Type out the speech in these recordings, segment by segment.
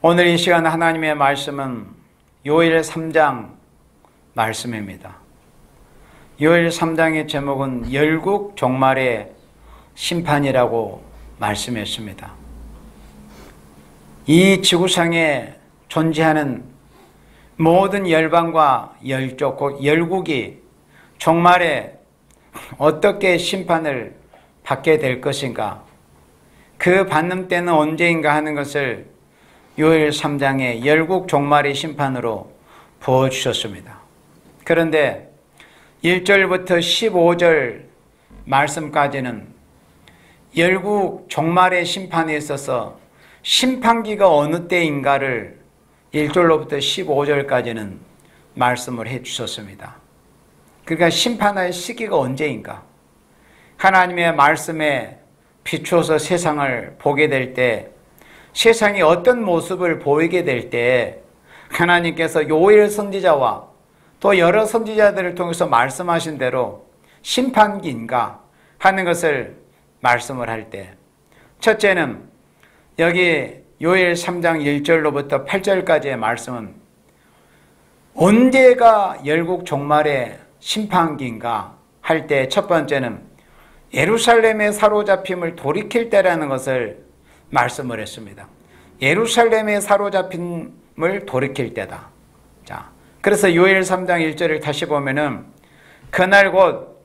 오늘 이 시간 하나님의 말씀은 요엘 3장 말씀입니다. 요엘 3장의 제목은 열국 종말의 심판이라고 말씀했습니다. 이 지구상에 존재하는 모든 열방과 열족, 곧 열국이 종말에 어떻게 심판을 받게 될 것인가, 그 받는 때는 언제인가 하는 것을 요엘 3장의 열국 종말의 심판으로 보여주셨습니다. 그런데 1절부터 15절 말씀까지는 열국 종말의 심판에 있어서 심판기가 어느 때인가를 1절로부터 15절까지는 말씀을 해 주셨습니다. 그러니까 심판할 시기가 언제인가, 하나님의 말씀에 비추어서 세상을 보게 될 때, 세상이 어떤 모습을 보이게 될 때 하나님께서 요엘 선지자와 또 여러 선지자들을 통해서 말씀하신 대로 심판기인가 하는 것을 말씀을 할 때, 첫째는 여기 요엘 3장 1절로부터 8절까지의 말씀은 언제가 열국 종말의 심판기인가 할 때, 첫 번째는 예루살렘의 사로잡힘을 돌이킬 때라는 것을 말씀을 했습니다. 예루살렘의 사로잡힘을 돌이킬 때다. 자, 그래서 요엘 3장 1절을 다시 보면은, 그날 곧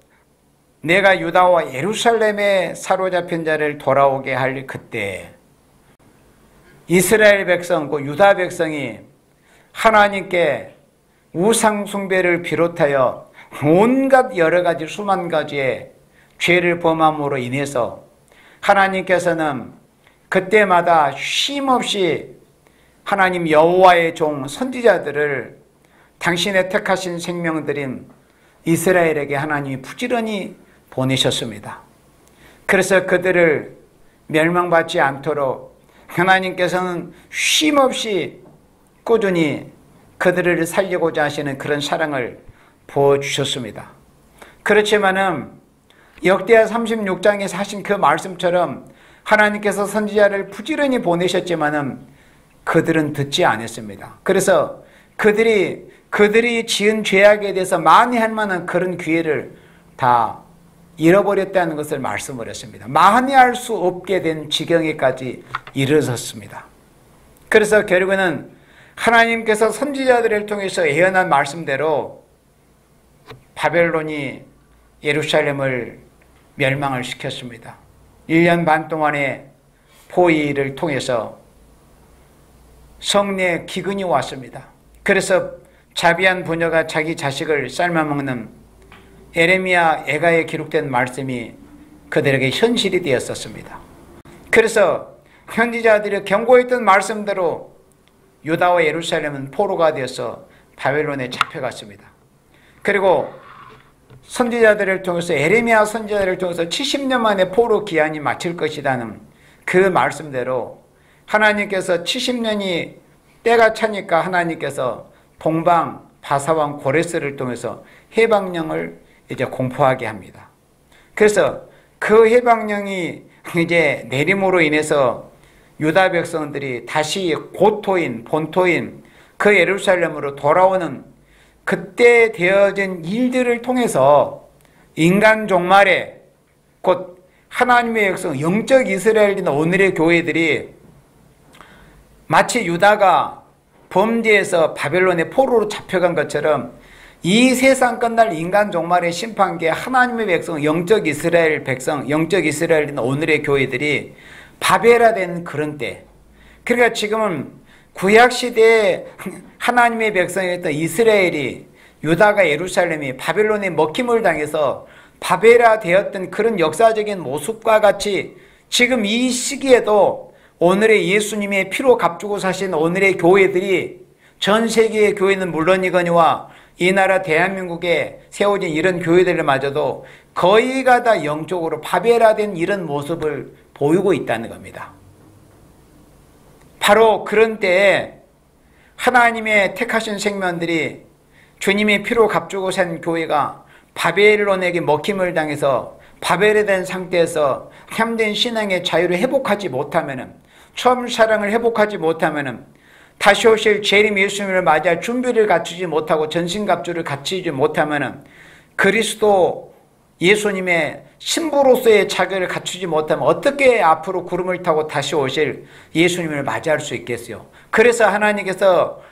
내가 유다와 예루살렘에 사로잡힌 자를 돌아오게 할 그때, 이스라엘 백성, 그 유다 백성이 하나님께 우상 숭배를 비롯하여 온갖 여러 가지 수만 가지의 죄를 범함으로 인해서 하나님께서는 그때마다 쉼없이 하나님 여호와의 종 선지자들을 당신의 택하신 생명들인 이스라엘에게 하나님이 부지런히 보내셨습니다. 그래서 그들을 멸망받지 않도록 하나님께서는 쉼없이 꾸준히 그들을 살리고자 하시는 그런 사랑을 보여주셨습니다. 그렇지만은 역대하 36장에서 하신 그 말씀처럼 하나님께서 선지자를 부지런히 보내셨지만은 그들은 듣지 않았습니다. 그래서 그들이 지은 죄악에 대해서 만회할 만한 그런 기회를 다 잃어버렸다는 것을 말씀을 했습니다. 만회할 수 없게 된 지경에까지 이르렀습니다. 그래서 결국에는 하나님께서 선지자들을 통해서 예언한 말씀대로 바벨론이 예루살렘을 멸망을 시켰습니다. 1년 반 동안의 포위를 통해서 성내에 기근이 왔습니다. 그래서 자비한 부녀가 자기 자식을 삶아먹는 에레미야 애가에 기록된 말씀이 그들에게 현실이 되었었습니다. 그래서 선지자들이 경고했던 말씀대로 유다와 예루살렘은 포로가 되어서 바벨론에 잡혀갔습니다. 그리고 선지자들을 통해서, 에레미야 선지자들을 통해서 70년 만에 포로 기한이 마칠 것이라는 그 말씀대로 하나님께서 70년이 때가 차니까 하나님께서 동방 바사왕 고레스를 통해서 해방령을 이제 공포하게 합니다. 그래서 그 해방령이 이제 내림으로 인해서 유다 백성들이 다시 고토인 본토인 그 예루살렘으로 돌아오는 그때 되어진 일들을 통해서 인간 종말에 곧 하나님의 백성, 영적 이스라엘이나 오늘의 교회들이 마치 유다가 범죄에서 바벨론의 포로로 잡혀간 것처럼 이 세상 끝날 인간 종말의 심판기에 하나님의 백성, 영적 이스라엘 백성, 영적 이스라엘이나 오늘의 교회들이 바벨화된 그런 때, 그러니까 지금은 구약시대에 하나님의 백성이었던 이스라엘이, 유다가 예루살렘이 바벨론에 먹힘을 당해서 바벨화되었던 그런 역사적인 모습과 같이 지금 이 시기에도 오늘의 예수님의 피로 값주고 사신 오늘의 교회들이, 전 세계의 교회는 물론이거니와 이 나라 대한민국에 세워진 이런 교회들마저도 거의가 다 영적으로 바벨화된 이런 모습을 보이고 있다는 겁니다. 바로 그런 때에 하나님의 택하신 생명들이 주님의 피로 값주고 산 교회가 바벨론에게 먹힘을 당해서 바벨에 된 상태에서 참된 신앙의 자유를 회복하지 못하면은, 처음 사랑을 회복하지 못하면은 다시 오실 재림 예수님을 맞이할 준비를 갖추지 못하고 전신갑주를 갖추지 못하면 그리스도 예수님의 신부로서의 자격을 갖추지 못하면 어떻게 앞으로 구름을 타고 다시 오실 예수님을 맞이할 수 있겠어요? 그래서 하나님께서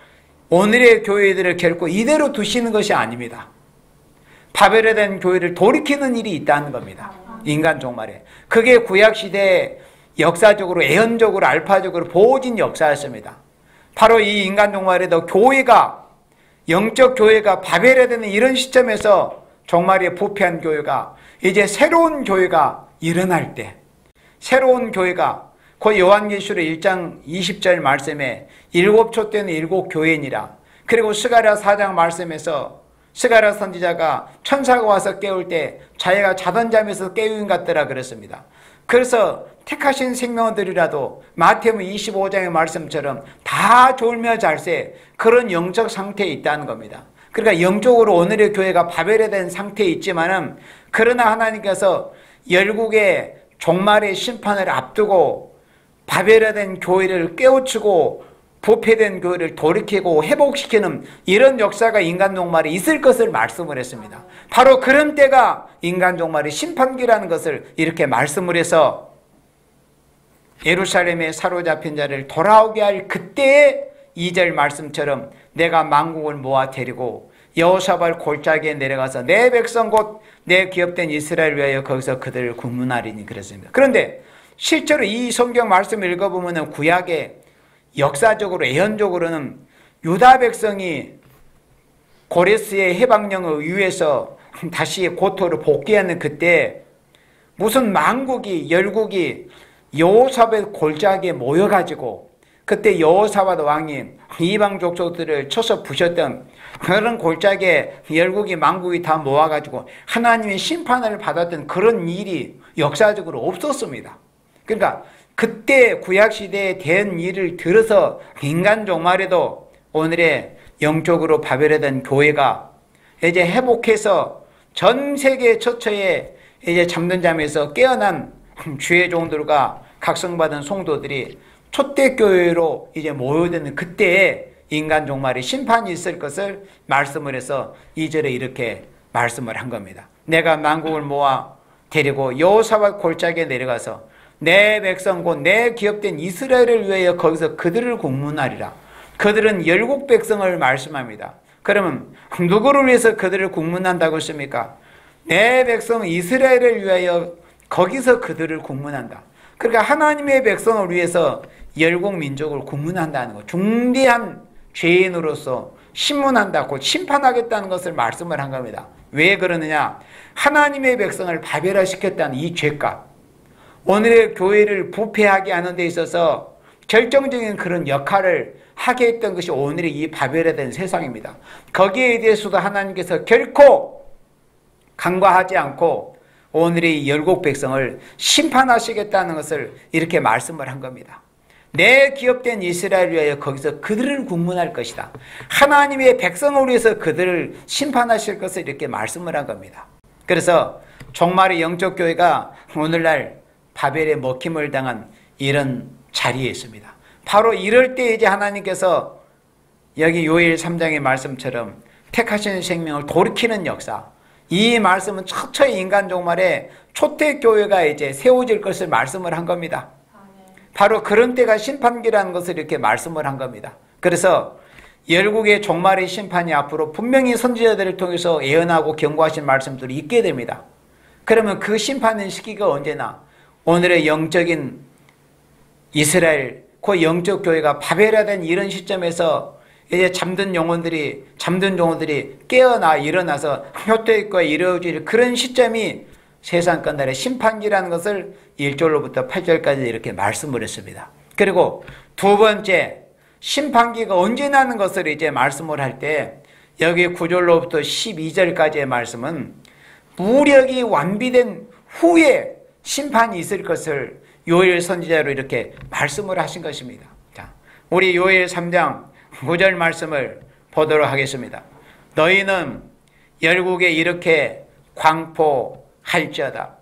오늘의 교회들을 결코 이대로 두시는 것이 아닙니다. 파멸된 교회를 돌이키는 일이 있다는 겁니다. 인간 종말에. 그게 구약시대에 역사적으로 예언적으로 알파적으로 보여진 역사였습니다. 바로 이 인간 종말에도 교회가, 영적 교회가 파멸되는 이런 시점에서 종말에 부패한 교회가 이제 새로운 교회가 일어날 때, 새로운 교회가 그 요한계시록 1장 20절 말씀에 7초 때는 7교회니라. 그리고 스가랴 4장 말씀에서 스가랴 선지자가 천사가 와서 깨울 때 자기가 자던 잠에서 깨우인 같더라 그랬습니다. 그래서 택하신 생명들이라도 마태복음 25장의 말씀처럼 다 졸며 잘새 그런 영적 상태에 있다는 겁니다. 그러니까 영적으로 오늘의 교회가 파멸된 상태에 있지만은 그러나 하나님께서 열국의 종말의 심판을 앞두고 파멸된 교회를 깨우치고 부패된 교회를 돌이키고 회복시키는 이런 역사가 인간 종말에 있을 것을 말씀을 했습니다. 바로 그런 때가 인간 종말의 심판기라는 것을 이렇게 말씀을 해서 예루살렘에 사로잡힌 자를 돌아오게 할 그때의 2절 말씀처럼 내가 만국을 모아 데리고 여호사밧 골짜기에 내려가서 내 백성 곧 내 기업된 이스라엘 위하여 거기서 그들을 국문하리니 그랬습니다. 그런데 실제로 이 성경 말씀을 읽어보면 구약에 역사적으로 예언적으로는 유다 백성이 고레스의 해방령에 의해서 다시 고토를 복귀하는 그때 무슨 만국이 열국이 여호사밧 골짜기에 모여가지고 그때 여호사밧 왕이 이방 족속들을 쳐서 부셨던 그런 골짜기에 열국이 만국이 다 모아가지고 하나님의 심판을 받았던 그런 일이 역사적으로 없었습니다. 그러니까 그때 구약시대에 된 일을 들어서 인간 종말에도 오늘의 영적으로 파멸된 교회가 이제 회복해서 전 세계 처처에 이제 잠든 잠에서 깨어난 주의 종들과 각성받은 성도들이 초대교회로 이제 모여드는 그때에 인간 종말의 심판이 있을 것을 말씀을 해서 2절에 이렇게 말씀을 한 겁니다. 내가 만국을 모아 데리고 여호사밧 골짜기에 내려가서 내 백성 곧 내 기업된 이스라엘을 위하여 거기서 그들을 국문하리라. 그들은 열국 백성을 말씀합니다. 그러면 누구를 위해서 그들을 국문한다고 했습니까? 내 백성 이스라엘을 위하여 거기서 그들을 국문한다. 그러니까 하나님의 백성을 위해서 열국 민족을 국문한다는 것, 중대한 죄인으로서 심문한다, 곧 심판하겠다는 것을 말씀을 한 겁니다. 왜 그러느냐? 하나님의 백성을 파멸시켰다는 이 죄값, 오늘의 교회를 부패하게 하는 데 있어서 결정적인 그런 역할을 하게 했던 것이 오늘의 이 파멸된 세상입니다. 거기에 대해서도 하나님께서 결코 간과하지 않고 오늘의 열국 백성을 심판하시겠다는 것을 이렇게 말씀을 한 겁니다. 내 기업된 이스라엘 위하여 거기서 그들을 국문할 것이다. 하나님의 백성을 위해서 그들을 심판하실 것을 이렇게 말씀을 한 겁니다. 그래서 종말의 영적 교회가 오늘날 바벨에 먹힘을 당한 이런 자리에 있습니다. 바로 이럴 때 이제 하나님께서 여기 요엘 3장의 말씀처럼 택하신 생명을 돌이키는 역사, 이 말씀은 처처의 인간 종말에 초대교회가 이제 세워질 것을 말씀을 한 겁니다. 바로 그런 때가 심판기라는 것을 이렇게 말씀을 한 겁니다. 그래서 열국의 종말의 심판이 앞으로 분명히 선지자들을 통해서 예언하고 경고하신 말씀들이 있게 됩니다. 그러면 그 심판의 시기가 언제나 오늘의 영적인 이스라엘, 그 영적 교회가 파멸화된 이런 시점에서 이제 잠든 영혼들이 깨어나 일어나서 효태교가 이루어질 그런 시점이 세상 끝날의 심판기라는 것을 1절로부터 8절까지 이렇게 말씀을 했습니다. 그리고 두 번째, 심판기가 언제 나는 것을 이제 말씀을 할 때 여기 9절로부터 12절까지의 말씀은 무력이 완비된 후에 심판이 있을 것을 요엘 선지자로 이렇게 말씀을 하신 것입니다. 자, 우리 요엘 3장 9절 말씀을 보도록 하겠습니다. 너희는 열국에 이렇게 광포할지어다.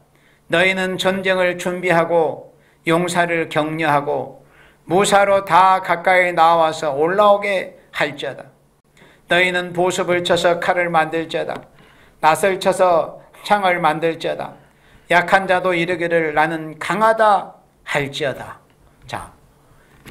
너희는 전쟁을 준비하고 용사를 격려하고 무사로 다 가까이 나와서 올라오게 할지어다. 너희는 보습을 쳐서 칼을 만들지어다. 낫을 쳐서 창을 만들지어다. 약한 자도 이르기를 나는 강하다 할지어다. 자,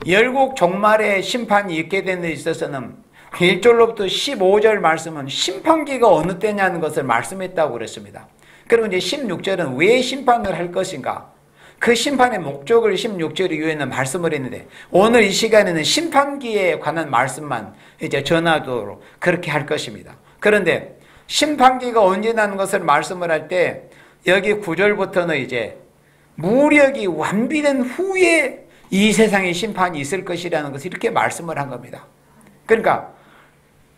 열국 종말에 심판이 있게 되는 데 있어서는 1절로부터 15절 말씀은 심판기가 어느 때냐는 것을 말씀했다고 그랬습니다. 그리고 이제 16절은 왜 심판을 할 것인가? 그 심판의 목적을 16절 이후에는 말씀을 했는데, 오늘 이 시간에는 심판기에 관한 말씀만 이제 전하도록 그렇게 할 것입니다. 그런데 심판기가 언제 나는 것을 말씀을 할 때, 여기 9절부터는 이제 무력이 완비된 후에 이 세상에 심판이 있을 것이라는 것을 이렇게 말씀을 한 겁니다. 그러니까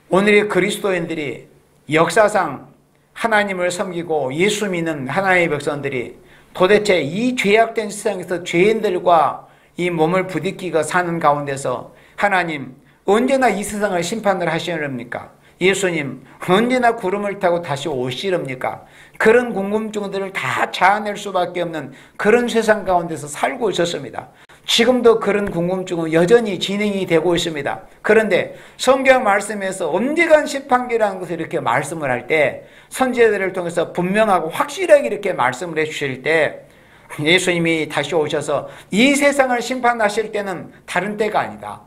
오늘의 그리스도인들이 역사상 하나님을 섬기고 예수 믿는 하나님의 백성들이 도대체 이 죄악된 세상에서 죄인들과 이 몸을 부딪히고 사는 가운데서 하나님 언제나 이 세상을 심판을 하시렵니까? 예수님 언제나 구름을 타고 다시 오시렵니까? 그런 궁금증들을 다 자아낼 수밖에 없는 그런 세상 가운데서 살고 있었습니다. 지금도 그런 궁금증은 여전히 진행이 되고 있습니다. 그런데 성경 말씀에서 언제간 심판기라는 것을 이렇게 말씀을 할 때, 선지자들을 통해서 분명하고 확실하게 이렇게 말씀을 해주실 때, 예수님이 다시 오셔서 이 세상을 심판하실 때는 다른 때가 아니다.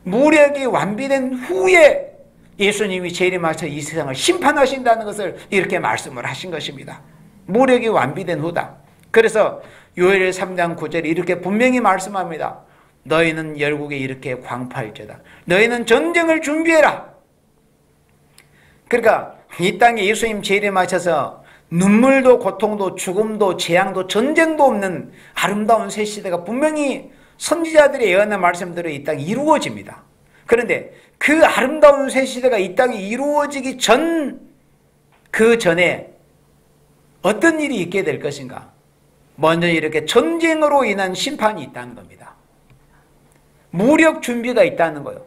무력이 완비된 후에 예수님이 재림하셔서 이 세상을 심판하신다는 것을 이렇게 말씀을 하신 것입니다. 무력이 완비된 후다. 그래서 요엘 3장 9절에 이렇게 분명히 말씀합니다. 너희는 열국에 이렇게 광파할지어다. 너희는 전쟁을 준비해라. 그러니까 이 땅에 예수님 재림하셔서 눈물도 고통도 죽음도 재앙도 전쟁도 없는 아름다운 새 시대가 분명히 선지자들의 예언한 말씀대로 이 땅에 이루어집니다. 그런데 그 아름다운 새 시대가 이 땅에 이루어지기 그 전에 어떤 일이 있게 될 것인가? 먼저 이렇게 전쟁으로 인한 심판이 있다는 겁니다. 무력 준비가 있다는 거예요.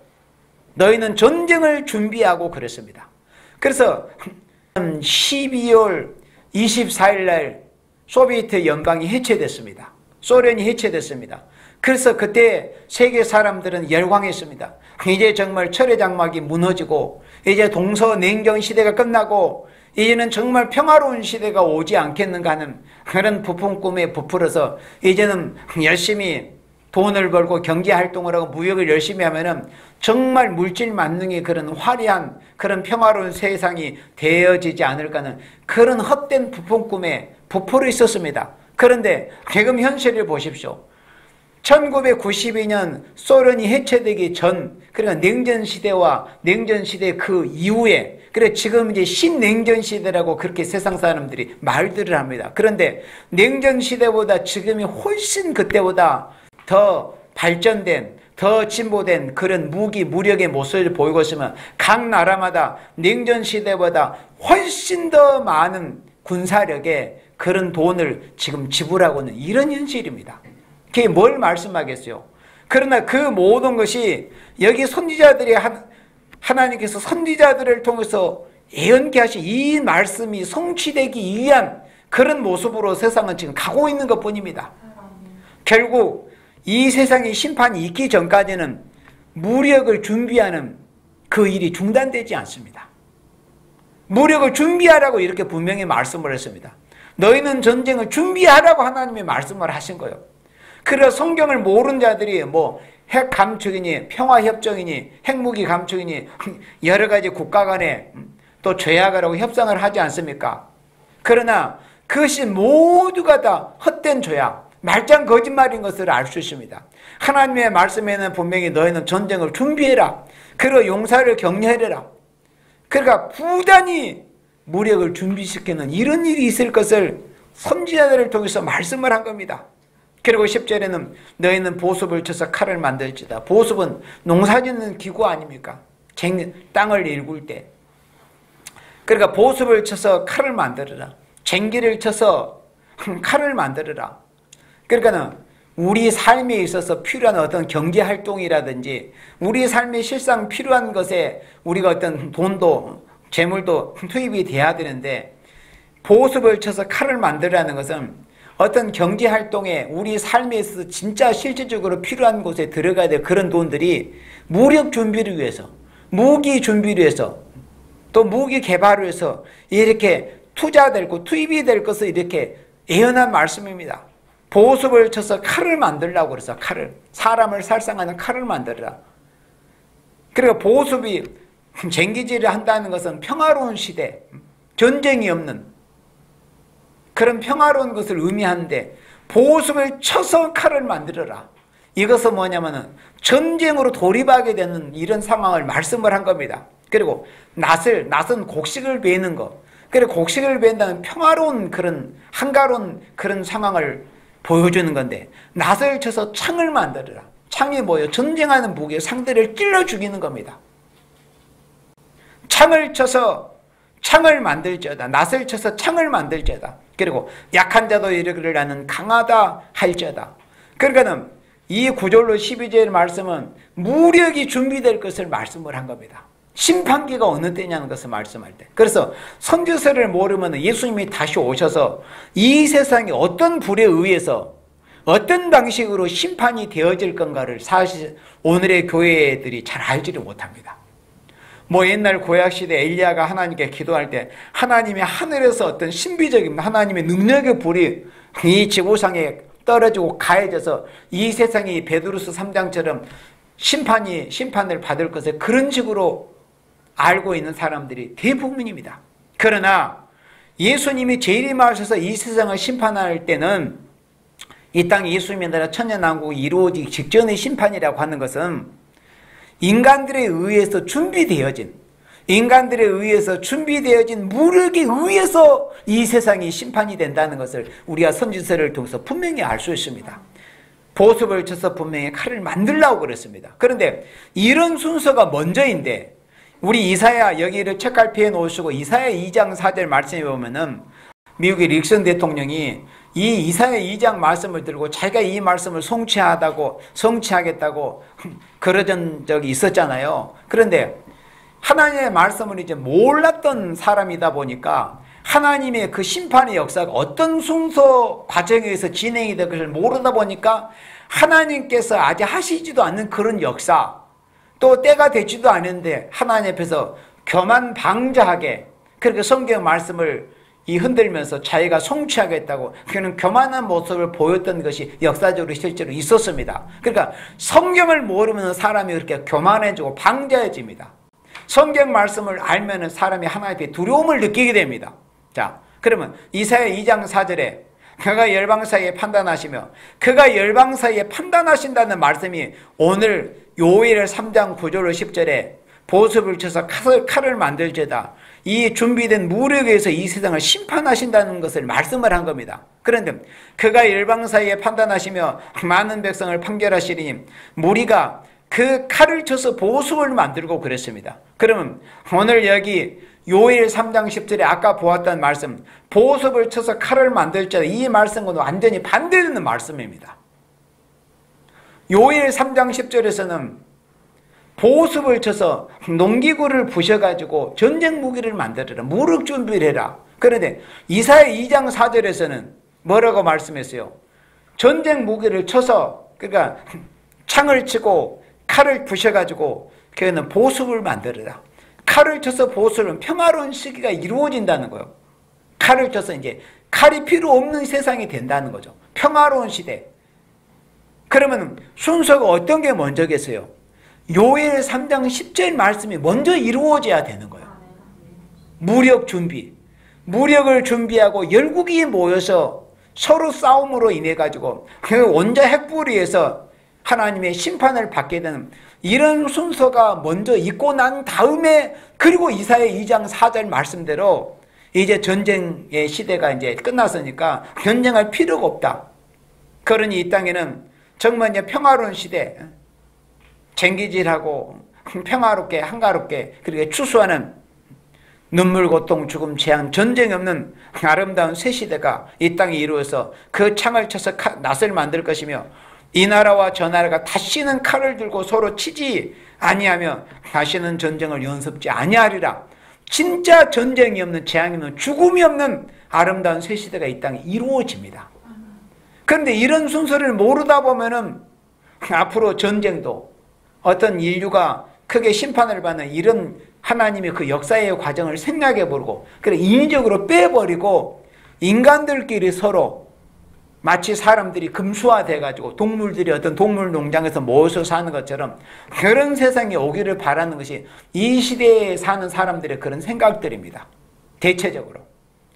너희는 전쟁을 준비하고 그랬습니다. 그래서 12월 24일 날 소비에트 연방이 해체됐습니다. 소련이 해체됐습니다. 그래서 그때 세계 사람들은 열광했습니다. 이제 정말 철의 장막이 무너지고 이제 동서냉전 시대가 끝나고 이제는 정말 평화로운 시대가 오지 않겠는가 하는 그런 부푼 꿈에 부풀어서 이제는 열심히 돈을 벌고 경제활동을 하고 무역을 열심히 하면은 정말 물질 만능의 그런 화려한 그런 평화로운 세상이 되어지지 않을까 하는 그런 헛된 부푼 꿈에 부풀어 있었습니다. 그런데 지금 현실을 보십시오. 1992년 소련이 해체되기 전, 그러니까 냉전시대와 냉전시대 그 이후에, 그래 지금 이제 신냉전시대라고 그렇게 세상 사람들이 말들을 합니다. 그런데 냉전시대보다 지금이 훨씬 그때보다 더 발전된, 더 진보된 그런 무기, 무력의 모습을 보이고 있으면 각 나라마다 냉전시대보다 훨씬 더 많은 군사력에 그런 돈을 지금 지불하고 있는 이런 현실입니다. 그게 뭘 말씀하겠어요? 그러나 그 모든 것이 여기 선지자들이 하나님께서 선지자들을 통해서 예언케 하신 이 말씀이 성취되기 위한 그런 모습으로 세상은 지금 가고 있는 것 뿐입니다. 결국 이 세상에 심판이 있기 전까지는 무력을 준비하는 그 일이 중단되지 않습니다. 무력을 준비하라고 이렇게 분명히 말씀을 했습니다. 너희는 전쟁을 준비하라고 하나님이 말씀을 하신 거예요. 그래서 성경을 모르는 자들이 뭐 핵 감축이니 평화협정이니 핵무기 감축이니 여러 가지 국가 간에 또 조약하라고 협상을 하지 않습니까? 그러나 그것이 모두가 다 헛된 조약, 말짱 거짓말인 것을 알 수 있습니다. 하나님의 말씀에는 분명히 너희는 전쟁을 준비해라. 그리고 용사를 격려해라. 그러니까 부단히 무력을 준비시키는 이런 일이 있을 것을 선지자들을 통해서 말씀을 한 겁니다. 그리고 10절에는 너희는 보습을 쳐서 칼을 만들지다. 보습은 농사짓는 기구 아닙니까? 땅을 일굴 때. 그러니까 보습을 쳐서 칼을 만들어라. 쟁기를 쳐서 칼을 만들어라. 그러니까 우리 삶에 있어서 필요한 어떤 경제활동이라든지 우리 삶에 실상 필요한 것에 우리가 어떤 돈도 재물도 투입이 돼야 되는데 보습을 쳐서 칼을 만들라는 것은 어떤 경제활동에 우리 삶에서 진짜 실질적으로 필요한 곳에 들어가야 될 그런 돈들이 무력 준비를 위해서, 무기 준비를 위해서, 또 무기 개발을 위해서 이렇게 투자될 것, 투입이 될 것을 이렇게 예언한 말씀입니다. 보습을 쳐서 칼을 만들라고 그래서 칼을, 사람을 살상하는 칼을 만들어라. 그리고 보습이 쟁기질을 한다는 것은 평화로운 시대, 전쟁이 없는 그런 평화로운 것을 의미하는데, 보습을 쳐서 칼을 만들어라. 이것은 뭐냐면은 전쟁으로 돌입하게 되는 이런 상황을 말씀을 한 겁니다. 그리고 낫은 곡식을 베는 것, 그리고 곡식을 벤다는 평화로운 그런 한가로운 그런 상황을 보여주는 건데, 낫을 쳐서 창을 만들어라. 창이 뭐예요? 전쟁하는 무기에 상대를 찔러 죽이는 겁니다. 창을 쳐서 창을 만들지어다. 낫을 쳐서 창을 만들지어다. 그리고 약한 자도 이르기를 나는 강하다 할지어다. 그러니까는 이 9절로 12절 말씀은 무력이 준비될 것을 말씀을 한 겁니다. 심판기가 어느 때냐는 것을 말씀할 때. 그래서 선지서를 모르면 예수님이 다시 오셔서 이 세상에 어떤 불에 의해서 어떤 방식으로 심판이 되어질 건가를 사실 오늘의 교회들이 잘 알지를 못합니다. 뭐 옛날 구약시대 엘리야가 하나님께 기도할 때 하나님이 하늘에서 어떤 신비적인 하나님의 능력의 불이 이 지구상에 떨어지고 가해져서 이 세상이 베드로스 3장처럼 심판을 받을 것을 그런 식으로 알고 있는 사람들이 대부분입니다. 그러나 예수님이 재림하셔서 이 세상을 심판할 때는 이 땅 예수님의 나라 천년왕국이 이루어지기 직전의 심판이라고 하는 것은 인간들에 의해서 준비되어진 무력에 의해서 이 세상이 심판이 된다는 것을 우리가 선지서를 통해서 분명히 알 수 있습니다. 보습을 쳐서 분명히 칼을 만들라고 그랬습니다. 그런데 이런 순서가 먼저인데, 우리 이사야 여기를 책갈피에 놓으시고 이사야 2장 4절 말씀에 보면은 미국의 닉슨 대통령이 이 이사야 2장 말씀을 들고 자기가 이 말씀을 성취하겠다고 그러던 적이 있었잖아요. 그런데 하나님의 말씀을 이제 몰랐던 사람이다 보니까 하나님의 그 심판의 역사가 어떤 순서 과정에 의해서 진행이 될 것을 모르다 보니까 하나님께서 아직 하시지도 않는 그런 역사, 또 때가 되지도 않은데 하나님 앞에서 교만방자하게 그렇게 성경 말씀을 흔들면서 자기가 성취하겠다고 그는 교만한 모습을 보였던 것이 역사적으로 실제로 있었습니다. 그러니까 성경을 모르면 사람이 그렇게 교만해지고 방자해집니다. 성경 말씀을 알면 사람이 하나님께 두려움을 느끼게 됩니다. 자, 그러면 이사야 2장 4절에 그가 열방 사이에 판단하시며, 그가 열방 사이에 판단하신다는 말씀이 오늘 요엘 3장 9절로 10절에 보습을 쳐서 칼을 만들지어다, 이 준비된 무력에 의해서 이 세상을 심판하신다는 것을 말씀을 한 겁니다. 그런데 그가 열방 사이에 판단하시며 많은 백성을 판결하시리니 무리가 그 칼을 쳐서 보습을 만들고 그랬습니다. 그러면 오늘 여기 요엘 3장 10절에 아까 보았던 말씀, 보습을 쳐서 칼을 만들자, 이 말씀은 완전히 반대되는 말씀입니다. 요엘 3장 10절에서는 보습을 쳐서 농기구를 부셔가지고 전쟁 무기를 만들어라, 무력 준비를 해라. 그런데 이사야 2장 4절에서는 뭐라고 말씀했어요? 전쟁 무기를 쳐서, 그러니까 창을 치고 칼을 부셔가지고 그는 보습을 만들어라. 칼을 쳐서 보수는 평화로운 시기가 이루어진다는 거예요. 칼을 쳐서 이제 칼이 필요 없는 세상이 된다는 거죠. 평화로운 시대. 그러면 순서가 어떤 게 먼저겠어요? 요엘 3장 10절 말씀이 먼저 이루어져야 되는 거예요. 무력 준비. 무력을 준비하고 열국이 모여서 서로 싸움으로 인해 가지고 그 원자 핵불의에서 하나님의 심판을 받게 되는 이런 순서가 먼저 있고 난 다음에, 그리고 이사야 2장 4절 말씀대로 이제 전쟁의 시대가 이제 끝났으니까 전쟁할 필요가 없다. 그러니 이 땅에는 정말 이제 평화로운 시대, 쟁기질하고 평화롭게 한가롭게 그렇게 추수하는 눈물, 고통, 죽음, 재앙, 전쟁이 없는 아름다운 새 시대가 이 땅에 이루어서 그 창을 쳐서 낫을 만들 것이며, 이 나라와 저 나라가 다시는 칼을 들고 서로 치지 아니하며 다시는 전쟁을 연습지 아니하리라. 진짜 전쟁이 없는, 재앙이 없는, 죽음이 없는 아름다운 새 시대가 이 땅에 이루어집니다. 그런데 이런 순서를 모르다 보면은 앞으로 전쟁도 어떤 인류가 크게 심판을 받는 이런 하나님의 그 역사의 과정을 생각해 보고, 그래 인위적으로 빼버리고 인간들끼리 서로 마치 사람들이 금수화돼 가지고 동물들이 어떤 동물 농장에서 모여서 사는 것처럼 그런 세상이 오기를 바라는 것이 이 시대에 사는 사람들의 그런 생각들입니다. 대체적으로.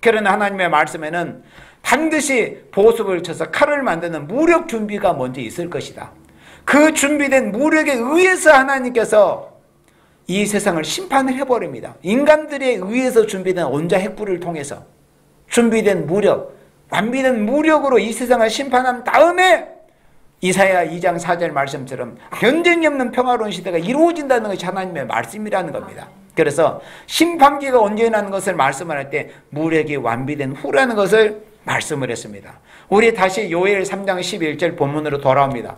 그러나 하나님의 말씀에는 반드시 보습을 쳐서 칼을 만드는 무력 준비가 먼저 있을 것이다. 그 준비된 무력에 의해서 하나님께서 이 세상을 심판을 해버립니다. 인간들에 의해서 준비된 원자 핵불을 통해서 준비된 무력, 완비된 무력으로 이 세상을 심판한 다음에 이사야 2장 4절 말씀처럼 전쟁이 없는 평화로운 시대가 이루어진다는 것이 하나님의 말씀이라는 겁니다. 그래서 심판기가 언제 나는 것을 말씀을 할 때 무력이 완비된 후라는 것을 말씀을 했습니다. 우리 다시 요엘 3장 11절 본문으로 돌아옵니다.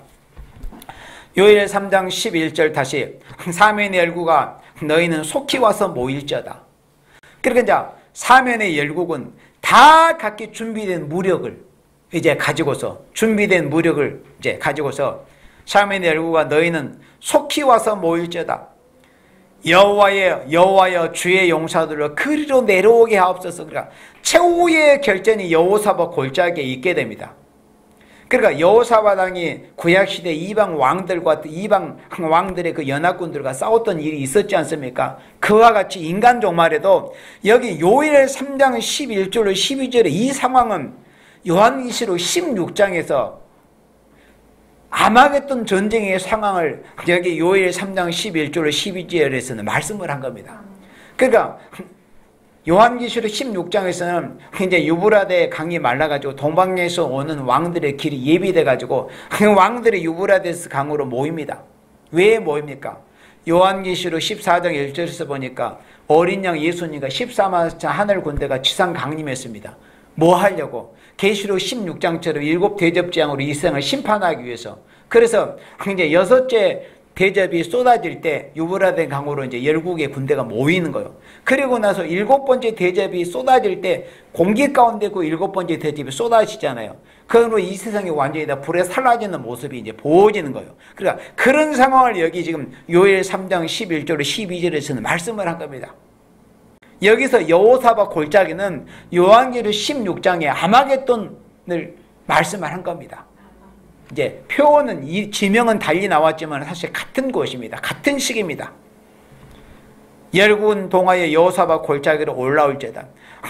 요엘 3장 11절 다시 사면의 열국아 너희는 속히 와서 모일지어다. 그러니까 이제 사면의 열국은 다 각기 준비된 무력을 이제 가지고서 준비된 무력을 이제 가지고서 사면의 열국아 너희는 속히 와서 모일지어다. 여호와여 주의 용사들로 그리로 내려오게 하옵소서. 그러니까 최후의 결전이 여호사밧 골짜기에 있게 됩니다. 그러니까 여호사밧 왕이 구약시대 이방 왕들의 그 연합군들과 싸웠던 일이 있었지 않습니까? 그와 같이 인간 종말에도 여기 요엘 3장 11절로 12절의 이 상황은 요한계시록 16장에서 아마겟돈 전쟁의 상황을 여기 요엘 3장 11절로 12절에서는 말씀을 한 겁니다. 그러니까 요한계시록 16장에서는 이제 유브라데 강이 말라가지고 동방에서 오는 왕들의 길이 예비돼가지고 그 왕들의 유브라데스 강으로 모입니다. 왜 모입니까? 요한계시록 14장 1절에서 보니까 어린 양 예수님과 14만 하늘 군대가 지상 강림했습니다. 뭐 하려고? 계시록 16장처럼 7 대접장으로 이 세상을 심판하기 위해서. 그래서 이제 6째 대접이 쏟아질 때 유브라데 강으로 이제 12개의 군대가 모이는 거예요. 그리고 나서 7번째 대접이 쏟아질 때 공기 가운데 그 7번째 대접이 쏟아지잖아요. 그러므로 이 세상이 완전히 다 불에 사라지는 모습이 이제 보여지는 거예요. 그러니까 그런 상황을 여기 지금 요엘 3장 11절 12절에서는 말씀을 한 겁니다. 여기서 여호사밧 골짜기는 요한계시록 16장에 아마겟돈을 말씀을 한 겁니다. 이제 표어는 이 지명은 달리 나왔지만 사실 같은 곳입니다. 같은 시기입니다. 열군 동하의 여호사밧 골짜기로 올라올지어다.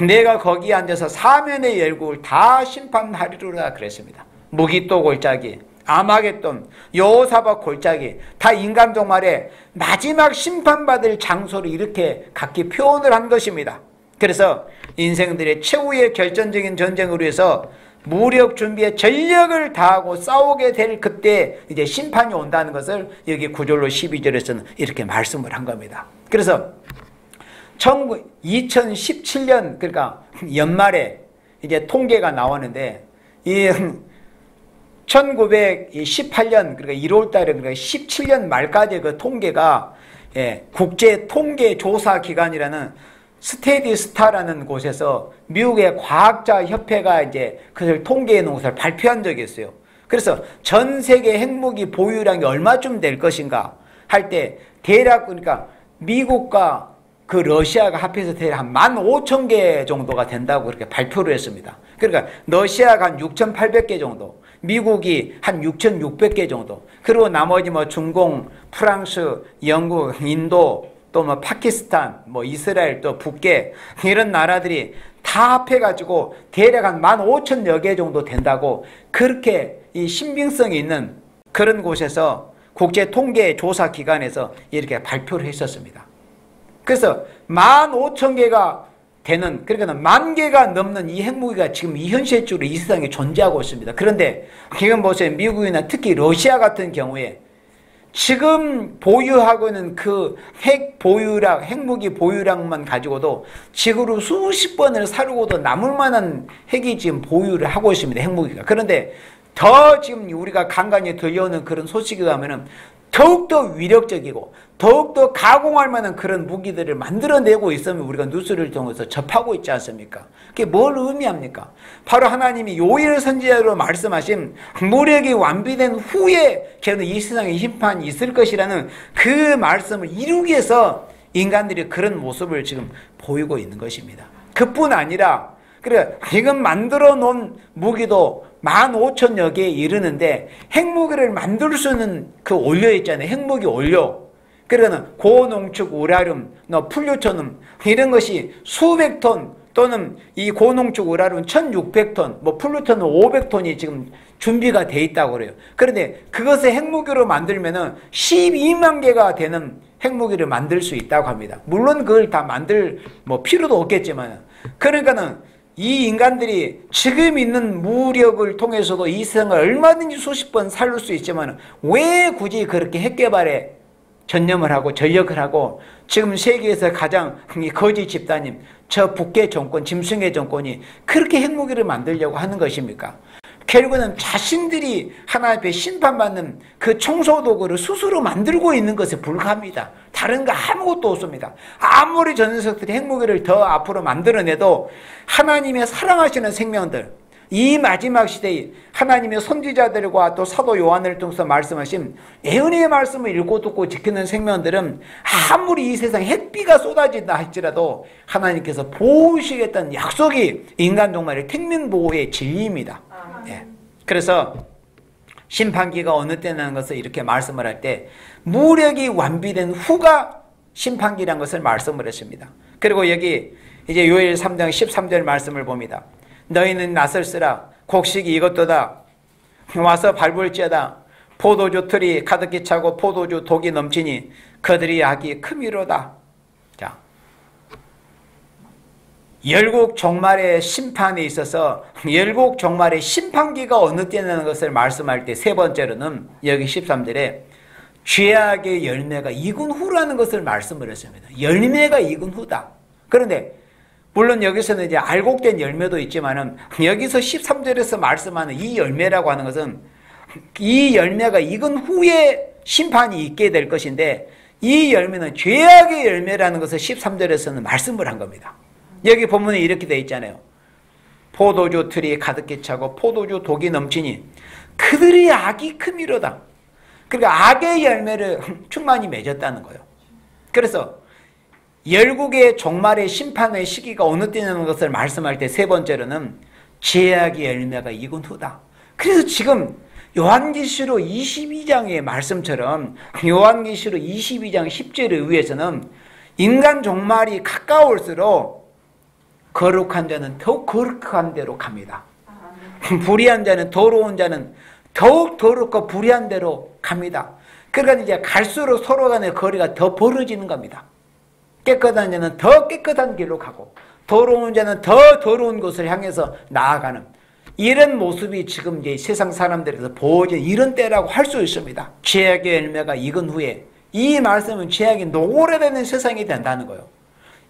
내가 거기에 앉아서 사면의 열국을 다 심판하리로라 그랬습니다. 무기또 골짜기, 아마겟돈, 여호사밧 골짜기 다 인간 종말에 마지막 심판받을 장소를 이렇게 각기 표현을 한 것입니다. 그래서 인생들의 최후의 결정적인 전쟁을 위해서 무력 준비에 전력을 다하고 싸우게 될 그때 이제 심판이 온다는 것을 여기 9절로 12절에서는 이렇게 말씀을 한 겁니다. 그래서 2017년 그러니까 연말에 이제 통계가 나오는데 이 1918년 그러니까 1월 달에 그러니까 17년 말까지 그 통계가 국제 통계 조사 기관이라는 스테디스타라는 곳에서 미국의 과학자 협회가 이제 그걸 통계해 놓은 것을 발표한 적이 있어요. 그래서 전 세계 핵무기 보유량이 얼마쯤 될 것인가 할 때 대략 그러니까 미국과 그 러시아가 합해서 대략 한 15,000개 정도가 된다고 그렇게 발표를 했습니다. 그러니까 러시아가 한 6,800개 정도, 미국이 한 6,600개 정도, 그리고 나머지 뭐 중공, 프랑스, 영국, 인도, 또 뭐 파키스탄, 뭐 이스라엘, 또 북계 이런 나라들이 다 합해가지고 대략 한 15,000여 개 정도 된다고 그렇게 이 신빙성이 있는 그런 곳에서 국제통계조사기관에서 이렇게 발표를 했었습니다. 그래서 15,000개가 되는, 그러니까 10,000개가 넘는 이 핵무기가 지금 이 현실적으로 이 세상에 존재하고 있습니다. 그런데 지금 보세요. 미국이나 특히 러시아 같은 경우에 지금 보유하고 있는 그 핵무기 보유량만 가지고도 지구로 수십 번을 사르고도 남을 만한 핵이 지금 보유를 하고 있습니다. 핵무기가. 그런데 더 지금 우리가 간간히 들려오는 그런 소식에 가면은 더욱더 위력적이고 더욱더 가공할 만한 그런 무기들을 만들어내고 있으면 우리가 뉴스를 통해서 접하고 있지 않습니까? 그게 뭘 의미합니까? 바로 하나님이 요엘 선지자로 말씀하신 무력이 완비된 후에 걔는 이 세상에 심판이 있을 것이라는 그 말씀을 이루기 위해서 인간들이 그런 모습을 지금 보이고 있는 것입니다. 그뿐 아니라 그래 지금 만들어 놓은 무기도 15,000여 개에 이르는데 핵무기를 만들 수 있는 그 원료 있잖아요. 핵무기 원료. 그러니까 고농축 우라늄, 플루토늄 이런 것이 수백 톤 또는 이 고농축 우라늄 1,600톤, 플루토늄 500톤이 지금 준비가 돼 있다고 그래요. 그런데 그것을 핵무기로 만들면은 12만 개가 되는 핵무기를 만들 수 있다고 합니다. 물론 그걸 다 만들 필요도 없겠지만, 그러니까는 이 인간들이 지금 있는 무력을 통해서도 이 세상을 얼마든지 수십 번 살릴 수 있지만 왜 굳이 그렇게 핵 개발에 전념을 하고 전력을 하고 지금 세계에서 가장 거지 집단인 저 북괴 정권, 짐승의 정권이 그렇게 핵무기를 만들려고 하는 것입니까? 결국은 자신들이 하나님 앞에 심판받는 그 청소도구를 스스로 만들고 있는 것에 불과합니다. 다른 거 아무것도 없습니다. 아무리 전 녀석들이 핵무기를 더 앞으로 만들어내도 하나님의 사랑하시는 생명들, 이 마지막 시대에 하나님의 선지자들과 또 사도 요한을 통해서 말씀하신 예언의 말씀을 읽고 듣고 지키는 생명들은 아무리 이 세상에 햇비가 쏟아진다 할지라도 하나님께서 보호하시겠다는 약속이 인간 종말의 생명보호의 진리입니다. 예. 그래서 심판기가 어느 때라는 것을 이렇게 말씀을 할 때 무력이 완비된 후가 심판기라는 것을 말씀을 했습니다. 그리고 여기 이제 요엘 3장 13절 말씀을 봅니다. 너희는 나설쓰라 곡식이 이것도다 와서 밟을지어다 포도주 틀이 가득히 차고 포도주 독이 넘치니 그들이 악이 크미로다. 자, 열국 종말의 심판에 있어서 열국 종말의 심판기가 어느 때라는 것을 말씀할 때 세 번째로는 여기 13절에 죄악의 열매가 익은 후라는 것을 말씀을 했습니다. 열매가 익은 후다. 그런데 물론 여기서는 이제 알곡된 열매도 있지만은 여기서 13절에서 말씀하는 이 열매라고 하는 것은 이 열매가 익은 후에 심판이 있게 될 것인데 이 열매는 죄악의 열매라는 것을 13절에서는 말씀을 한 겁니다. 여기 본문에 이렇게 되어 있잖아요. 포도주 틀이 가득히 차고 포도주 독이 넘치니 그들의 악이 크미로다. 그러니까 악의 열매를 충만히 맺었다는 거예요. 그래서 열국의 종말의 심판의 시기가 어느 때냐는 것을 말씀할 때 세 번째로는 죄악의 열매가 익은 후다. 그래서 지금 요한계시록 22장의 말씀처럼 요한계시록 22장 10절에 의해서는 인간 종말이 가까울수록 거룩한 자는 더욱 거룩한 데로 갑니다. 불의한 자는, 더러운 자는 더욱 더럽고 불의한 데로 갑니다. 그러니까 이제 갈수록 서로 간의 거리가 더 벌어지는 겁니다. 깨끗한 자는 더 깨끗한 길로 가고 더러운 자는 더 더러운 곳을 향해서 나아가는 이런 모습이 지금 이제 세상 사람들에서 보여진 이런 때라고 할 수 있습니다. 죄악의 열매가 익은 후에 이 말씀은 죄악이 노골화되는 세상이 된다는 거예요.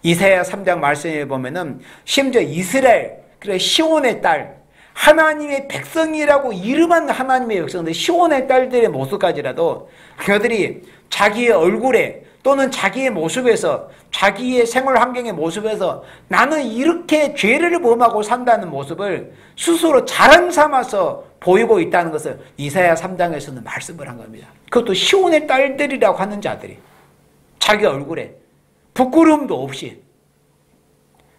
이사야 3장 말씀에 보면은 심지어 이스라엘, 그래 시온의 딸, 하나님의 백성이라고 이름한 하나님의 백성들, 시온의 딸들의 모습까지라도 그들이 자기의 얼굴에 또는 자기의 모습에서, 자기의 생활 환경의 모습에서 나는 이렇게 죄를 범하고 산다는 모습을 스스로 자랑 삼아서 보이고 있다는 것을 이사야 3장에서는 말씀을 한 겁니다. 그것도 시온의 딸들이라고 하는 자들이 자기 얼굴에 부끄러움도 없이.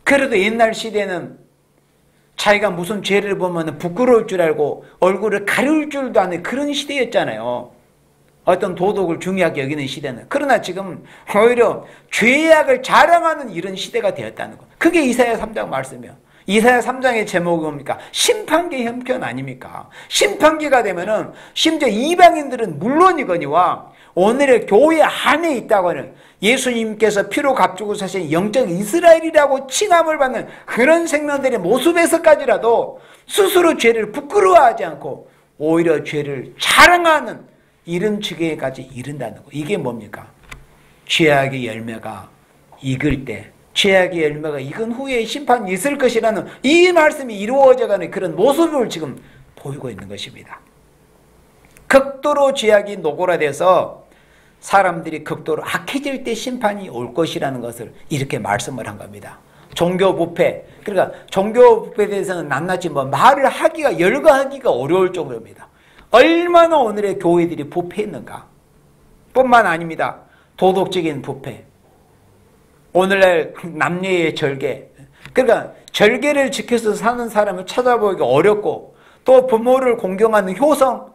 그래도 옛날 시대는 자기가 무슨 죄를 보면 부끄러울 줄 알고 얼굴을 가릴 줄도 아는 그런 시대였잖아요. 어떤 도덕을 중요하게 여기는 시대는. 그러나 지금 오히려 죄악을 자랑하는 이런 시대가 되었다는 것. 그게 이사야 3장 말씀이에요. 이사야 3장의 제목이 뭡니까? 심판기 형편 아닙니까? 심판기가 되면은 심지어 이방인들은 물론이거니와 오늘의 교회 안에 있다고 하는 예수님께서 피로 값주고 사신 영적 이스라엘이라고 칭함을 받는 그런 생명들의 모습에서까지라도 스스로 죄를 부끄러워하지 않고 오히려 죄를 자랑하는 이런 지경에까지 이른다는 거. 이게 뭡니까? 죄악의 열매가 익을 때, 죄악의 열매가 익은 후에 심판이 있을 것이라는 이 말씀이 이루어져가는 그런 모습을 지금 보이고 있는 것입니다. 극도로 죄악이 노골화돼서 사람들이 극도로 악해질 때 심판이 올 것이라는 것을 이렇게 말씀을 한 겁니다. 종교 부패, 그러니까 종교 부패에 대해서는 낱낱이 말을 하기가, 열거하기가 어려울 정도입니다. 얼마나 오늘의 교회들이 부패했는가 뿐만 아닙니다. 도덕적인 부패, 오늘날 남녀의 절개, 그러니까 절개를 지켜서 사는 사람을 찾아보기 어렵고, 또 부모를 공경하는 효성,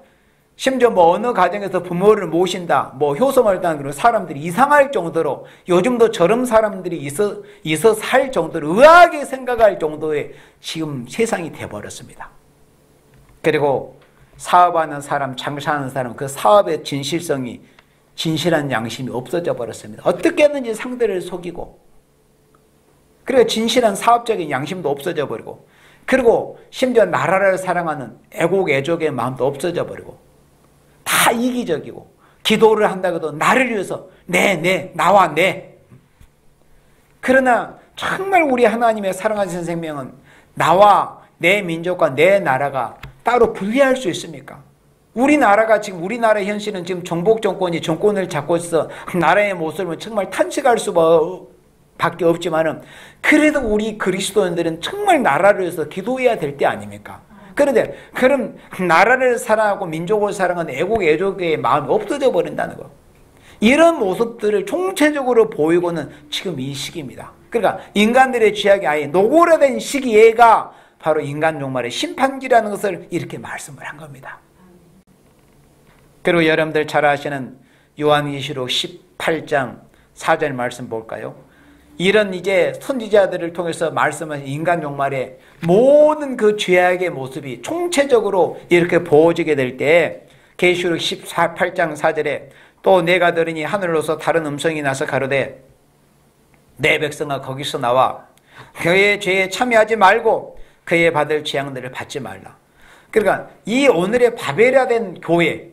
심지어 어느 가정에서 부모를 모신다, 효성을 다는 그런 사람들이 이상할 정도로, 요즘도 저런 사람들이 있어 살 정도로 의아하게 생각할 정도의 지금 세상이 돼버렸습니다. 그리고 사업하는 사람, 장사하는 사람, 그 사업의 진실성이, 진실한 양심이 없어져 버렸습니다. 어떻게 했는지 상대를 속이고, 그리고 진실한 사업적인 양심도 없어져 버리고, 그리고 심지어 나라를 사랑하는 애국 애족의 마음도 없어져 버리고, 다 이기적이고, 기도를 한다고 해도 나를 위해서 나와 내. 그러나 정말 우리 하나님의 사랑하신 생명은 나와 내 민족과 내 나라가 따로 분리할 수 있습니까? 우리나라가 지금, 우리나라 현실은 지금 정복 정권이 정권을 잡고 있어 나라의 모습을 정말 탄식할 수밖에 없지만은, 그래도 우리 그리스도인들은 정말 나라를 위해서 기도해야 될 때 아닙니까? 그런데 그럼 나라를 사랑하고 민족을 사랑하는 애국 애족의 마음이 없어져 버린다는 거, 이런 모습들을 총체적으로 보이고는 지금 이 시기입니다. 그러니까 인간들의 죄악이 아예 노골화된 시기가 바로 인간 종말의 심판기라는 것을 이렇게 말씀을 한 겁니다. 그리고 여러분들 잘 아시는 요한계시록 18장 4절 말씀 볼까요? 이런 이제 선지자들을 통해서 말씀하신 인간 종말의 모든 그 죄악의 모습이 총체적으로 이렇게 보여지게 될 때, 계시록 18장 4절에 또 내가 들으니 하늘로서 다른 음성이 나서 가로되 내 백성아 거기서 나와 그의 죄에 참여하지 말고 그의 받을 재앙들을 받지 말라. 그러니까 이 오늘의 바벨화된 교회,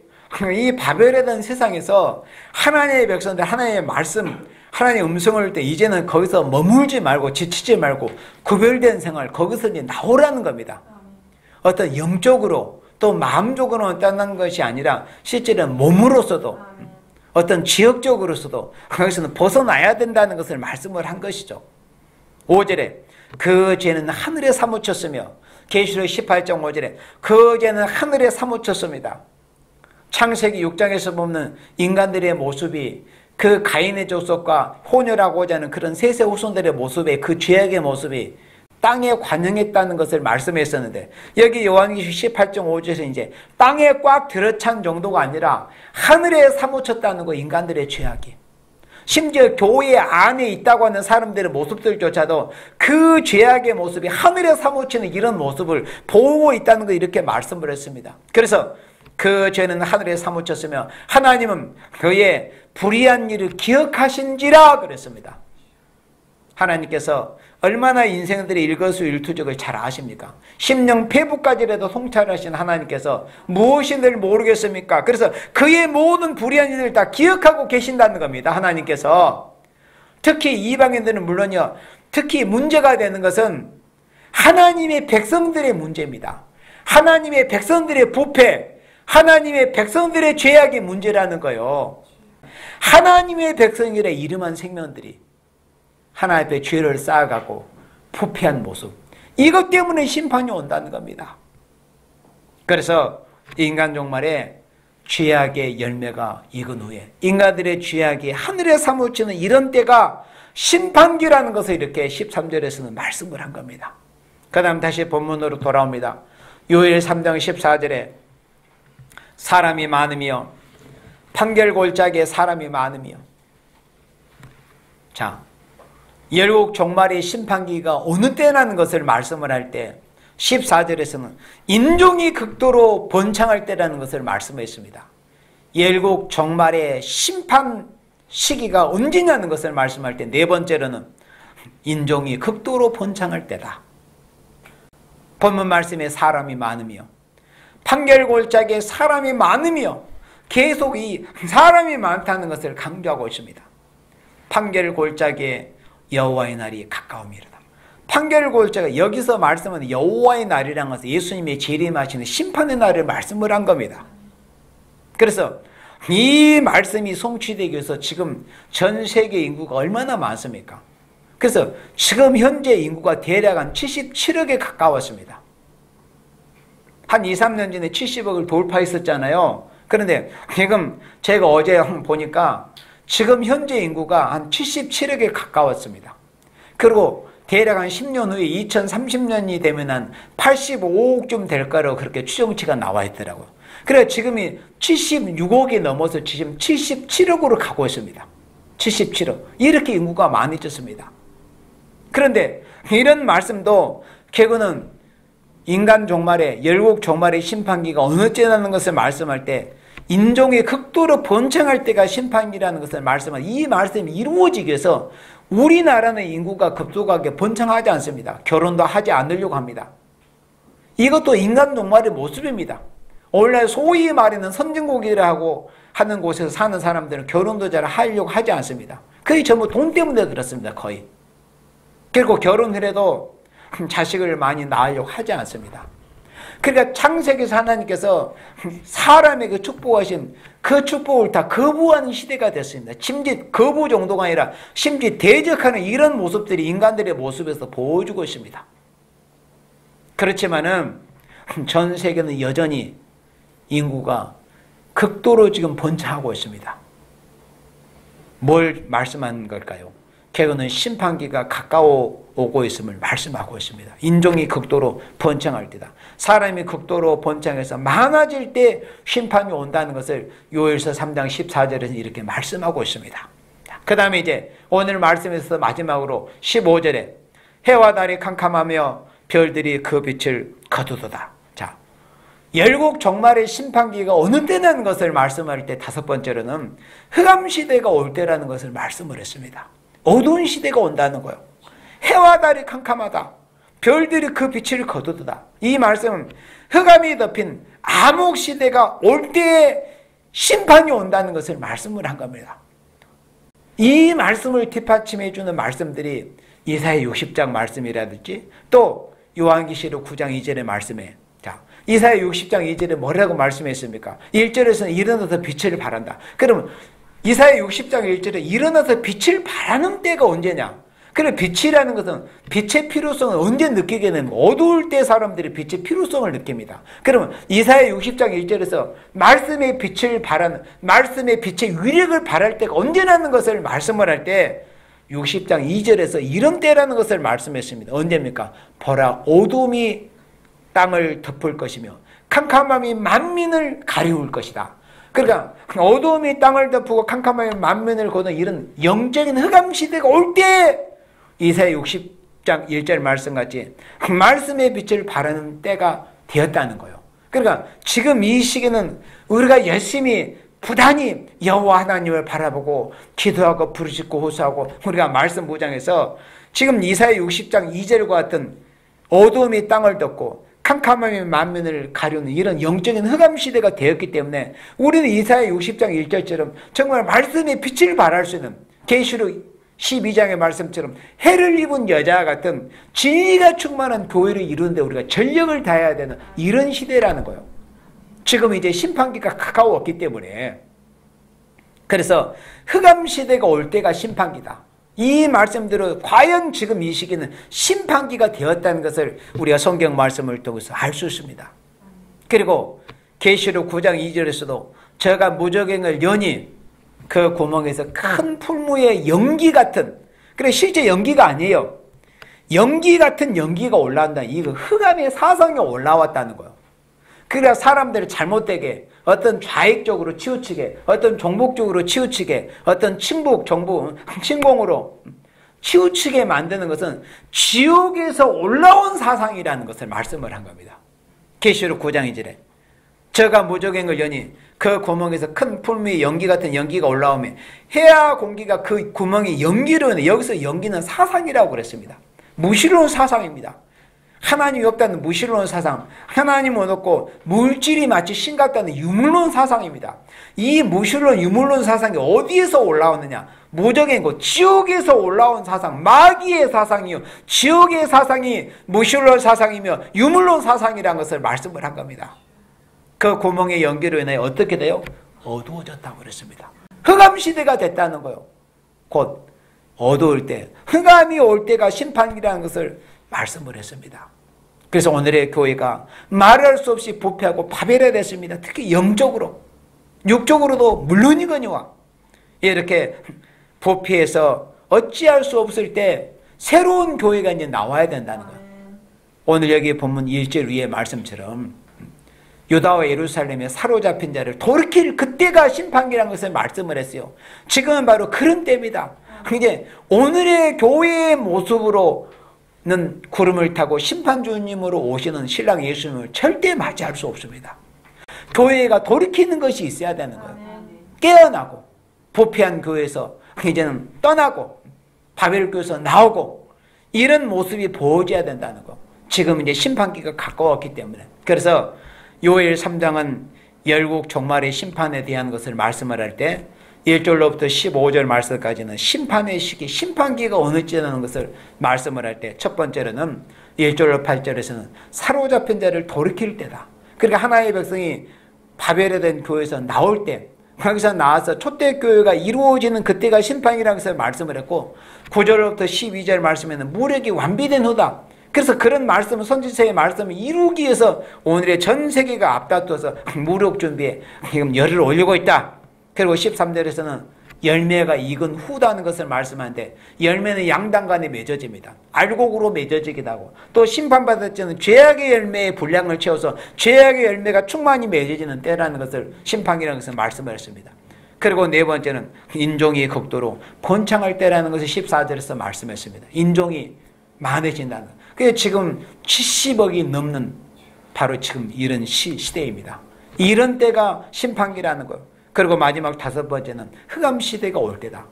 이 바벨화된 세상에서 하나님의 백성들, 하나님의 말씀, 하나님의 음성을 할 때 이제는 거기서 머물지 말고 지치지 말고 구별된 생활, 거기서 이제 나오라는 겁니다. 어떤 영적으로 또 마음적으로만 떠난 것이 아니라 실제로는 몸으로서도 어떤 지역적으로서도 거기서는 벗어나야 된다는 것을 말씀을 한 것이죠. 5절에 그 죄는 하늘에 사무쳤으며, 계시록 18장 5절에 그 죄는 하늘에 사무쳤습니다. 창세기 6장에서 보면 인간들의 모습이 그 가인의 족속과 혼혈하고자 하는 그런 셋의 후손들의 모습에 그 죄악의 모습이 땅에 관영했다는 것을 말씀했었는데, 여기 요한계시록 18장 5절에서 이제 땅에 꽉 들어찬 정도가 아니라 하늘에 사무쳤다는 거, 인간들의 죄악이. 심지어 교회 안에 있다고 하는 사람들의 모습들조차도 그 죄악의 모습이 하늘에 사무치는 이런 모습을 보고 있다는 거, 이렇게 말씀을 했습니다. 그래서 그 죄는 하늘에 사무쳤으며 하나님은 그의 불의한 일을 기억하신지라 그랬습니다. 하나님께서 얼마나 인생들의 일거수일투족을 잘 아십니까? 심령폐부까지라도 통찰하신 하나님께서 무엇인지를 모르겠습니까? 그래서 그의 모든 불의한 일을 다 기억하고 계신다는 겁니다. 하나님께서. 특히 이방인들은 물론요, 특히 문제가 되는 것은 하나님의 백성들의 문제입니다. 하나님의 백성들의 부패, 하나님의 백성들의 죄악의 문제라는 거요. 하나님의 백성이라 이름한 생명들이 하나님 앞에 죄를 쌓아가고 부패한 모습, 이것 때문에 심판이 온다는 겁니다. 그래서 인간 종말에 죄악의 열매가 익은 후에 인간들의 죄악이 하늘에 사무치는 이런 때가 심판기라는 것을 이렇게 13절에서는 말씀을 한 겁니다. 그 다음 다시 본문으로 돌아옵니다. 요엘 3장 14절에 사람이 많으며 판결골짜기에 사람이 많으며, 자, 열국 종말의 심판기가 어느 때라는 것을 말씀을 할 때 14절에서는 인종이 극도로 번창할 때라는 것을 말씀했습니다. 열국 종말의 심판 시기가 언제냐는 것을 말씀할 때 네 번째로는 인종이 극도로 번창할 때다. 본문 말씀에 사람이 많으며 판결골짜기에 사람이 많으며, 계속 이 사람이 많다는 것을 강조하고 있습니다. 판결골짜기에 여호와의 날이 가까움이로다. 판결골짜기, 여기서 말씀은 여호와의 날이라는 것은 예수님의 재림하시는 심판의 날을 말씀을 한 겁니다. 그래서 이 말씀이 성취되기 위해서 지금 전 세계 인구가 얼마나 많습니까? 그래서 지금 현재 인구가 대략 한 77억에 가까웠습니다. 한 2, 3년 전에 70억을 돌파했었잖아요. 그런데 지금 제가 어제 보니까 지금 현재 인구가 한 77억에 가까웠습니다. 그리고 대략 한 10년 후에 2030년이 되면 한 85억쯤 될 거라고 그렇게 추정치가 나와 있더라고요. 그래 지금이 76억이 넘어서 지금 77억으로 가고 있습니다. 77억. 이렇게 인구가 많아졌습니다. 그런데 이런 말씀도 결국은 인간 종말에 열국 종말의 심판기가 어느 때라는 것을 말씀할 때 인종이 극도로 번창할 때가 심판기라는 것을 말씀한 이 말씀이 이루어지기 위해서 우리나라는 인구가 급속하게 번창하지 않습니다. 결혼도 하지 않으려고 합니다. 이것도 인간 종말의 모습입니다. 원래 소위 말하는 선진국이라고 하는 곳에서 사는 사람들은 결혼도 잘 하려고 하지 않습니다. 거의 전부 돈 때문에 그렇습니다. 거의. 그리고 결혼을 해도 자식을 많이 낳으려고 하지 않습니다. 그러니까 창세기에서 하나님께서 사람에게 축복하신 그 축복을 다 거부하는 시대가 됐습니다. 심지어 거부 정도가 아니라 심지어 대적하는 이런 모습들이 인간들의 모습에서 보여주고 있습니다. 그렇지만은 전 세계는 여전히 인구가 극도로 지금 번창하고 있습니다. 뭘 말씀하는 걸까요? 결국은 심판기가 가까워 오고 있음을 말씀하고 있습니다. 인종이 극도로 번창할 때다. 사람이 극도로 번창해서 많아질 때 심판이 온다는 것을 요엘서 3장 14절에서 이렇게 말씀하고 있습니다. 그 다음에 이제 오늘 말씀에서 마지막으로 15절에 해와 달이 캄캄하며 별들이 그 빛을 거두도다. 자, 열국 종말의 심판기가 어느 때라는 것을 말씀할 때 다섯 번째로는 흑암시대가 올 때라는 것을 말씀을 했습니다. 어두운 시대가 온다는 거예요. 해와 달이 캄캄하다. 별들이 그 빛을 거두도다. 이 말씀은 흑암이 덮인 암흑시대가 올 때에 심판이 온다는 것을 말씀을 한 겁니다. 이 말씀을 뒷받침해 주는 말씀들이 이사야 60장 말씀이라든지 또 요한계시록 9장 2절의 말씀에 자, 이사야 60장 2절에 뭐라고 말씀했습니까? 1절에서는 일어나서 빛을 발한다. 그러면 이사야 60장 1절에 일어나서 빛을 발하는 때가 언제냐? 그래 빛이라는 것은 빛의 필요성을 언제 느끼게 되는 거예요? 어두울 때 사람들이 빛의 필요성을 느낍니다. 그러면 이사야 60장 1절에서 말씀의 빛을 발하는 말씀의 빛의 위력을 발할 때가 언제라는 것을 말씀을 할 때 60장 2절에서 이런 때라는 것을 말씀했습니다. 언제입니까? 보라 어둠이 땅을 덮을 것이며 캄캄함이 만민을 가리울 것이다. 그러니까 어두움이 땅을 덮고 캄캄함이 만민을 거둔 이런 영적인 흑암시대가 올 때 이사야 60장 1절 말씀같이 말씀의 빛을 발하는 때가 되었다는 거예요. 그러니까 지금 이 시기는 우리가 열심히 부단히 여호와 하나님을 바라보고 기도하고 부르짖고 호소하고 우리가 말씀 보장해서 지금 이사야 60장 2절과 같은 어두움이 땅을 덮고 캄캄함이 만민을 가리우는 이런 영적인 흑암시대가 되었기 때문에 우리는 이사야 60장 1절처럼 정말 말씀의 빛을 발할 수 있는 계시록 12장의 말씀처럼 해를 입은 여자와 같은 진리가 충만한 교회를 이루는데 우리가 전력을 다해야 되는 이런 시대라는 거예요. 지금 이제 심판기가 가까웠기 때문에 그래서 흑암시대가 올 때가 심판기다. 이 말씀대로 과연 지금 이 시기는 심판기가 되었다는 것을 우리가 성경 말씀을 통해서 알 수 있습니다. 그리고 계시록 9장 2절에서도 저가 무저갱을 여니 그 구멍에서 큰 풀무의 연기 같은 그래 실제 연기가 아니에요. 연기 같은 연기가 올라온다. 이거 흑암의 사성이 올라왔다는 거예요. 그러니까 사람들을 잘못되게 어떤 좌익적으로 치우치게 어떤 종북적으로 치우치게 어떤 친북 정부 침공으로 치우치게 만드는 것은 지옥에서 올라온 사상이라는 것을 말씀을 한 겁니다. 계시록 9장 2절에 저가 무저갱을 여니 그 구멍에서 큰 풀무의 연기 같은 연기가 올라오면 해와 공기가 그 구멍이 연기로 인해 여기서 연기는 사상이라고 그랬습니다. 무시로운 사상입니다. 하나님이 없다는 무신론 사상, 하나님은 없고 물질이 마치 신 같다는 유물론 사상입니다. 이 무신론 유물론 사상이 어디에서 올라오느냐? 무적인 곳 지옥에서 올라온 사상, 마귀의 사상이요 지옥의 사상이 무신론 사상이며 유물론 사상이라는 것을 말씀을 한 겁니다. 그 구멍의 연기로 인해 어떻게 돼요? 어두워졌다고 그랬습니다. 흑암시대가 됐다는 거예요. 곧 어두울 때, 흑암이 올 때가 심판이라는 것을 말씀을 했습니다. 그래서 오늘의 교회가 말할 수 없이 부패하고 파괴됐습니다. 특히 영적으로, 육적으로도 물론이거니와 이렇게 부패해서 어찌할 수 없을 때 새로운 교회가 이제 나와야 된다는 거예요. 오늘 여기 본문 1절 위의 말씀처럼 유다와 예루살렘에 사로잡힌 자를 돌이킬 그때가 심판기라는 것을 말씀을 했어요. 지금은 바로 그런 때입니다. 이제 오늘의 교회의 모습으로는 구름을 타고 심판주님으로 오시는 신랑 예수님을 절대 맞이할 수 없습니다. 교회가 돌이키는 것이 있어야 되는 거예요. 깨어나고 부패한 교회에서 이제는 떠나고 바벨교에서 나오고 이런 모습이 보여져야 된다는 거. 지금 이제 심판기가 가까웠기 때문에. 그래서 요엘 3장은 열국 종말의 심판에 대한 것을 말씀을 할 때 1절로부터 15절 말씀까지는 심판의 시기, 심판기가 어느 때라는 것을 말씀을 할 때 첫 번째로는 1절로 8절에서는 사로잡힌 자를 돌이킬 때다. 그러니까 하나님의 백성이 바벨에 된 교회에서 나올 때 거기서 나와서 초대교회가 이루어지는 그때가 심판이라는 것을 말씀을 했고 9절로부터 12절 말씀에는 무력이 완비된 후다. 그래서 그런 말씀은 선지서의 말씀을 이루기 위해서 오늘의 전 세계가 앞다퉈서 무력 준비에 지금 열을 올리고 있다. 그리고 13절에서는 열매가 익은 후다는 것을 말씀하는데 열매는 양당 간에 맺어집니다. 알곡으로 맺어지기도 하고 또 심판받을 때는 죄악의 열매의 분량을 채워서 죄악의 열매가 충만히 맺어지는 때라는 것을 심판이라는 것을 말씀을 했습니다. 그리고 네 번째는 인종이 극도로 번창할 때라는 것을 14절에서 말씀했습니다. 인종이 많아진다는 것. 그래서 지금 70억이 넘는 바로 지금 이런 시대입니다. 이런 때가 심판기라는 거예요. 그리고 마지막 다섯 번째는 흑암시대가 올 때다.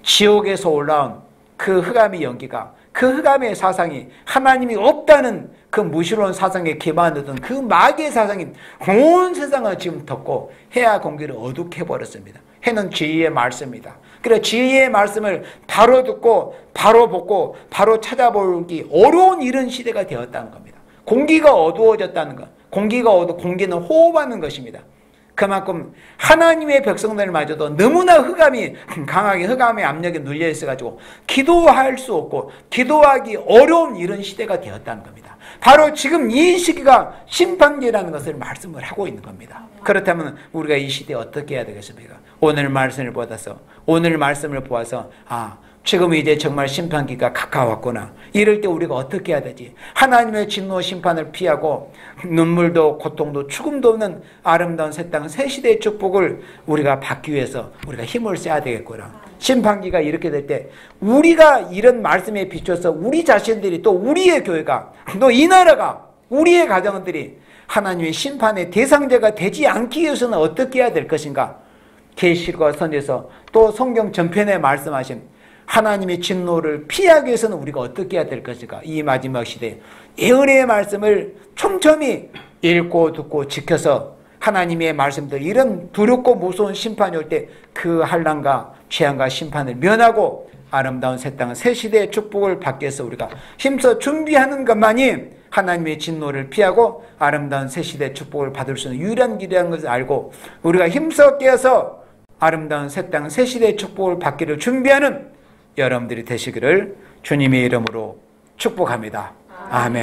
지옥에서 올라온 그 흑암의 연기가, 그 흑암의 사상이 하나님이 없다는 그 무시로운 사상에 기반하던 그 마귀의 사상이 온 세상을 지금 덮고 해와 공기를 어둡게 해버렸습니다. 해는 지혜의 말씀입니다. 그래서 지혜의 말씀을 바로 듣고 바로 보고 바로 찾아보기 어려운 이런 시대가 되었다는 겁니다. 공기가 어두워졌다는 것. 공기는 호흡하는 것입니다. 그만큼 하나님의 백성들마저도 너무나 흑암이 강하게 흑암의 압력에 눌려 있어가지고 기도할 수 없고 기도하기 어려운 이런 시대가 되었다는 겁니다. 바로 지금 이 시기가 심판기라는 것을 말씀을 하고 있는 겁니다. 그렇다면 우리가 이 시대에 어떻게 해야 되겠습니까? 오늘 말씀을 보아서 지금 이제 정말 심판기가 가까웠구나. 이럴 때 우리가 어떻게 해야 되지? 하나님의 진노 심판을 피하고 눈물도 고통도 죽음도 없는 아름다운 새 땅 새 시대의 축복을 우리가 받기 위해서 우리가 힘을 써야 되겠구나. 심판기가 이렇게 될 때 우리가 이런 말씀에 비춰서 우리 자신들이 또 우리의 교회가 또 이 나라가 우리의 가정들이 하나님의 심판의 대상자가 되지 않기 위해서는 어떻게 해야 될 것인가? 계시록과 선지서 또 성경 전편에 말씀하신 하나님의 진노를 피하기 위해서는 우리가 어떻게 해야 될 것인가? 이 마지막 시대에 예언의 말씀을 촘촘히 읽고 듣고 지켜서 하나님의 말씀들 이런 두렵고 무서운 심판이 올 때 그 환난과 재앙과 심판을 면하고 아름다운 새 땅 새 시대의 축복을 받기 위해서 우리가 힘써 준비하는 것만이 하나님의 진노를 피하고 아름다운 새 시대의 축복을 받을 수 있는 유일한 길이라는 것을 알고 우리가 힘써 깨어서 아름다운 새 땅 새 시대의 축복을 받기를 준비하는 여러분들이 되시기를 주님의 이름으로 축복합니다. 아멘.